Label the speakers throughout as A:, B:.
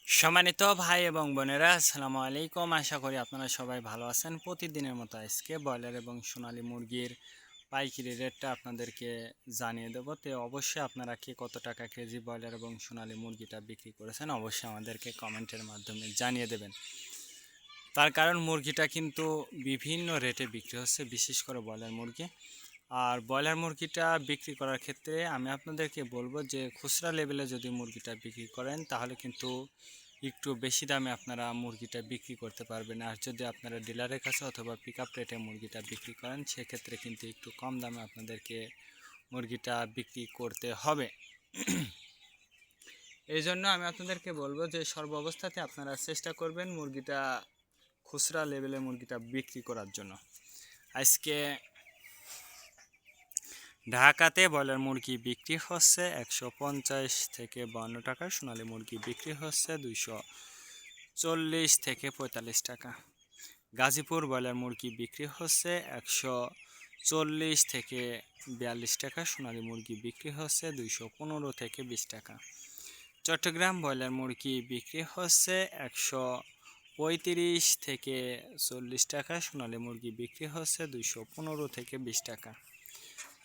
A: সম্মানিত ভাই এবং বোনেরা, আসসালামু আলাইকুম। আশা করি আপনারা সবাই ভালো আছেন। প্রতিদিনের মতো আজকে ব্রয়লার এবং সোনালী মুরগির পাইকারি রেটটা আপনাদেরকে জানিয়ে দেবো। তো অবশ্যই আপনারা কে কত টাকা কেজি ব্রয়লার এবং সোনালী মুরগিটা বিক্রি করেছেন অবশ্যই আমাদেরকে কমেন্টের মাধ্যমে জানিয়ে দেবেন। তার কারণ মুরগিটা কিন্তু বিভিন্ন রেটে বিক্রি হচ্ছে, বিশেষ করে ব্রয়লার মুরগি। আর ব্রয়লার মুরগিটা বিক্রি করার ক্ষেত্রে আমি আপনাদেরকে বলবো যে খুচরা লেভেলে যদি মুরগিটা বিক্রি করেন তাহলে কিন্তু একটু বেশি দামে আপনারা মুরগিটা বিক্রি করতে পারবেন। আর যদি আপনারা ডিলারের কাছে অথবা পিক আপ রেটে মুরগিটা বিক্রি করেন সেক্ষেত্রে কিন্তু একটু কম দামে আপনাদেরকে মুরগিটা বিক্রি করতে হবে। এই জন্য আমি আপনাদেরকে বলবো যে সর্বাবস্থাতে আপনারা চেষ্টা করবেন মুরগিটা খুচরা লেভেলে মুরগিটা বিক্রি করার জন্য। আজকে ঢাকাতে ব্রয়লার মুরগি বিক্রি হচ্ছে 150 থেকে 52 টাকা, সোনালী মুরগি বিক্রি হচ্ছে 240 থেকে 45 টাকা। গাজীপুর ব্রয়লার মুরগি বিক্রি হচ্ছে 140 থেকে 42 টাকা, সোনালী মুরগি বিক্রি হচ্ছে 215 থেকে 20 টাকা। চট্টগ্রাম ব্রয়লার মুরগি বিক্রি হচ্ছে 135 থেকে 40 টাকা, সোনালী মুরগি বিক্রি হচ্ছে 215 থেকে 20 টাকা।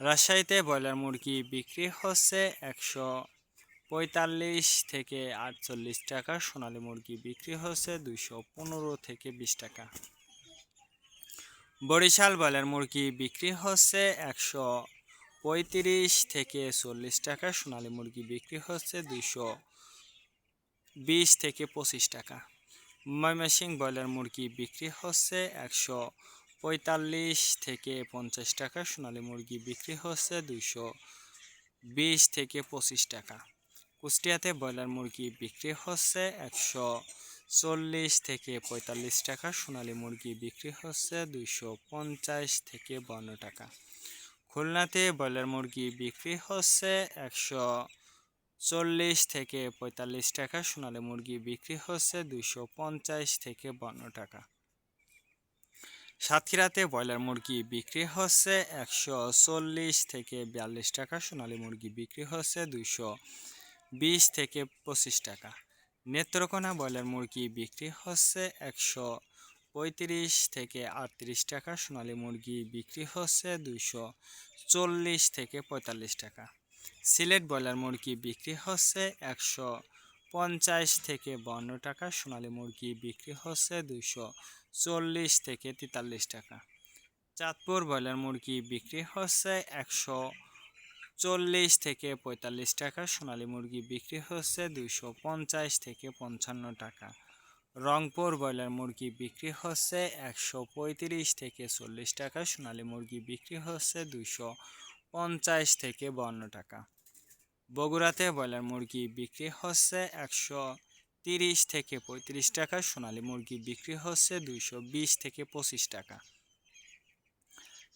A: রাজশাহীতে ব্রয়লার মুরগি বিক্রি হচ্ছে 145 থেকে 48 টাকা, সোনালী মুরগি বিক্রি হচ্ছে 215 থেকে 20 টাকা। বরিশাল ব্রয়লার মুরগি বিক্রি হচ্ছে 135 থেকে 40 টাকা, সোনালী মুরগি বিক্রি হচ্ছে 220 থেকে 25 টাকা। ময়মনসিংহ ব্রয়লার মুরগি বিক্রি হচ্ছে 145 থেকে 50 টাকা, সোনালী মুরগি বিক্রি হচ্ছে 220 থেকে 25 টাকা। কুষ্টিয়াতে ব্রয়লার মুরগি বিক্রি হচ্ছে 140 থেকে 45 টাকা, সোনালী মুরগি বিক্রি হচ্ছে 250 থেকে 52 টাকা। খুলনাতে ব্রয়লার মুরগি বিক্রি হচ্ছে 140 থেকে 45 টাকা, সোনালী মুরগি বিক্রি হচ্ছে 250 থেকে 52 টাকা। সাতক্ষীরাতে ব্রয়লার মুরগি বিক্রি হচ্ছে 140 থেকে 42 টাকা, সোনালী মুরগি বিক্রি হচ্ছে 220 থেকে 25 টাকা। নেত্রকোনা ব্রয়লার মুরগি বিক্রি হচ্ছে 135 থেকে 38 টাকা, সোনালী মুরগি বিক্রি হচ্ছে 240 থেকে 45 টাকা। সিলেট ব্রয়লার মুরগি বিক্রি হচ্ছে 150 থেকে 52 টাকা, সোনালী মুরগি বিক্রি হচ্ছে 240 থেকে 43 টাকা। চাঁদপুর ব্রয়লার মুরগি বিক্রি হচ্ছে 140 থেকে 45 টাকা, সোনালী মুরগি বিক্রি হচ্ছে 250 থেকে 55 টাকা। রংপুর ব্রয়লার মুরগি বিক্রি হচ্ছে 135 থেকে 40 টাকা, সোনালী মুরগি বিক্রি হচ্ছে 250 থেকে 52 টাকা। বগুড়াতে ব্রয়লার মুরগি বিক্রি হচ্ছে 130 থেকে 35 টাকা, সোনালী মুরগি বিক্রি হচ্ছে 220 থেকে 25 টাকা।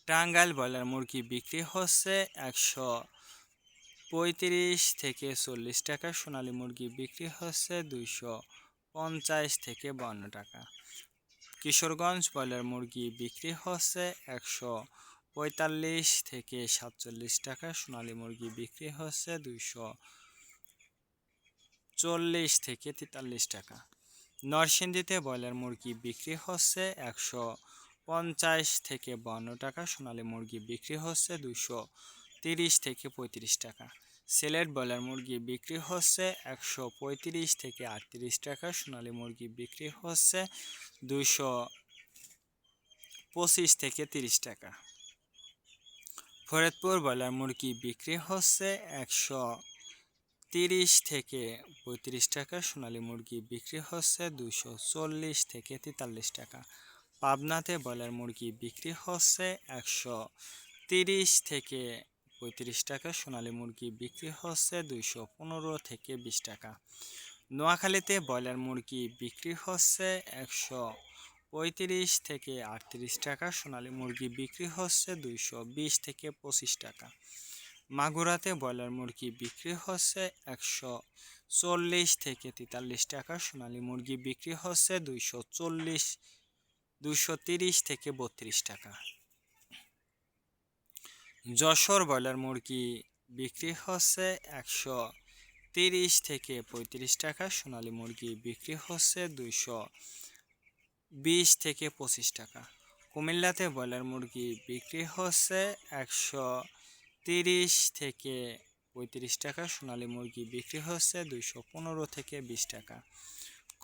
A: টাঙ্গাইল ব্রয়লার মুরগি বিক্রি হচ্ছে 135 থেকে 40 টাকা, সোনালী মুরগি বিক্রি হচ্ছে 250 থেকে 52 টাকা। কিশোরগঞ্জ ব্রয়লার মুরগি বিক্রি হচ্ছে 145 থেকে 47 টাকা, সোনালী মুরগি বিক্রি হচ্ছে 240 থেকে 43 টাকা। নরসিংদীতে ব্রয়লার মুরগি বিক্রি হচ্ছে 150 থেকে 52 টাকা, সোনালী মুরগি বিক্রি হচ্ছে 230 থেকে 35 টাকা। সিলেট ব্রয়লার মুরগি বিক্রি হচ্ছে 135 থেকে 38 টাকা, সোনালী মুরগি বিক্রি হচ্ছে 225 থেকে 30 টাকা। ফরিদপুর ব্রয়লার মুরগি বিক্রি হচ্ছে 130 থেকে 35 টাকা, সোনালী মুরগি বিক্রি হচ্ছে 240 থেকে 43 টাকা। পাবনাতে ব্রয়লার মুরগি বিক্রি হচ্ছে 130 থেকে 35 টাকা, সোনালী মুরগি বিক্রি হচ্ছে 215 থেকে 20 টাকা। নোয়াখালীতে ব্রয়লার মুরগি বিক্রি হচ্ছে 135 থেকে 38 টাকা, সোনালী মুরগি বিক্রি হচ্ছে 220 থেকে 25 টাকা। মাগুরাতে ব্রয়লার মুরগি বিক্রি হচ্ছে 140 থেকে 43 টাকা, সোনালী মুরগি বিক্রি হচ্ছে 230 থেকে 32 টাকা। যশোর ব্রয়লার মুরগি বিক্রি হচ্ছে 30 থেকে 35 টাকা, সোনালী মুরগি বিক্রি হচ্ছে 220 থেকে 25 টাকা। কুমিল্লাতে ব্রয়লার মুরগি বিক্রি হচ্ছে 130 থেকে 35 টাকা, সোনালী মুরগি বিক্রি হচ্ছে 215 থেকে 20 টাকা।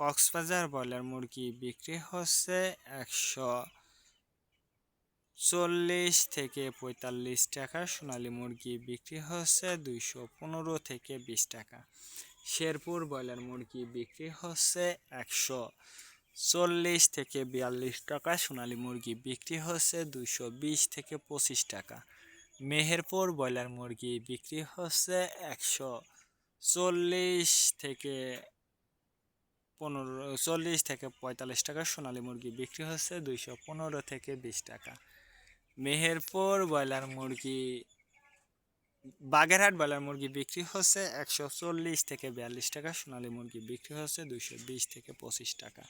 A: কক্সবাজার ব্রয়লার মুরগি বিক্রি হচ্ছে 140 থেকে 45 টাকা, সোনালী মুরগি বিক্রি হচ্ছে 215 থেকে 20 টাকা। শেরপুর ব্রয়লার মুরগি বিক্রি হচ্ছে 140 থেকে 42 টাকা, সোনালী মুরগি বিক্রি হচ্ছে 220 থেকে 25 টাকা। মেহেরপুর ব্রয়লার মুরগি বিক্রি হচ্ছে 140 থেকে 45 টাকা, সোনালী মুরগি বিক্রি হচ্ছে 215 থেকে 20 টাকা। মেহেরপুর ব্রয়লার মুরগি বাগেরহাট ব্রয়লার মুরগি বিক্রি হচ্ছে 140 থেকে 42 টাকা, সোনালী মুরগি বিক্রি হচ্ছে 220 থেকে 25 টাকা।